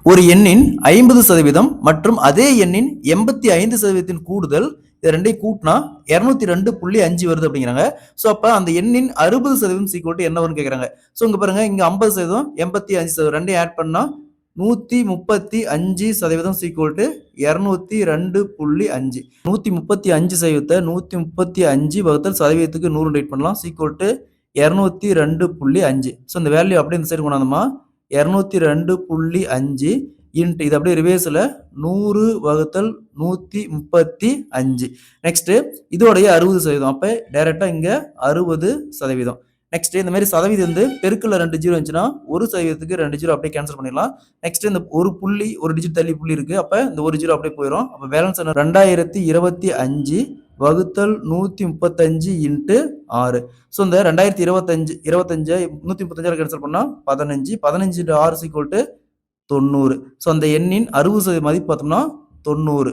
ஒரு எண்ணின் 50% மற்றும் அதே எண்ணின் 85% கூடுதல் இது ரெண்டையும் கூட்டினா 202.5 வருது அப்படிங்கிறாங்க. ஸோ அப்ப அந்த எண்ணின் 60% சீக்வல் டு என்ன வரும்னு கேட்குறாங்க. ஸோ இங்க பாருங்க இங்க 50% 85% ரெண்டையும் ஆட் பண்ணா 135% சீக்வல் டு 202.5. 135% 135 வகுத்தல் சதவீதத்துக்கு 100 ரைட் பண்ணலாம் சீக்வல் டு 202.5. ஸோ இந்த வேல்யூ அப்படியே இந்த சைடு கொண்டாந்தோமா 202.5 இன்ட்டு இது அப்படியே ரிவேர்ஸில் 100 வகுத்தல் 135. நெக்ஸ்ட் இதோடைய 60%. அப்போ டைரெக்டாக இங்கே 60%. நெக்ஸ்ட் இந்த மாதிரி சதவீதம் வந்து பெருக்கல்ல 2 ஜீரோ இருந்துச்சுன்னா 1% 2 ஜீரோ அப்படியே கேன்சல் பண்ணிடலாம். நெக்ஸ்ட் இந்த ஒரு புள்ளி ஒரு டிஜிட் தள்ளி புள்ளி இருக்கு. அப்போ இந்த ஒரு ஜீரோ அப்படியே போயிடும். அப்போ பேலன்ஸ் 2025 வகுத்தல் 135 இன்ட்டு 6. ஸோ இந்த 2025 135 கேன்சல் பண்ணால் 15 15 6 ஈக்குவல் டு 90. ஸோ அந்த எண்ணின் 60% மதிப்பு பார்த்தோம்னா 90.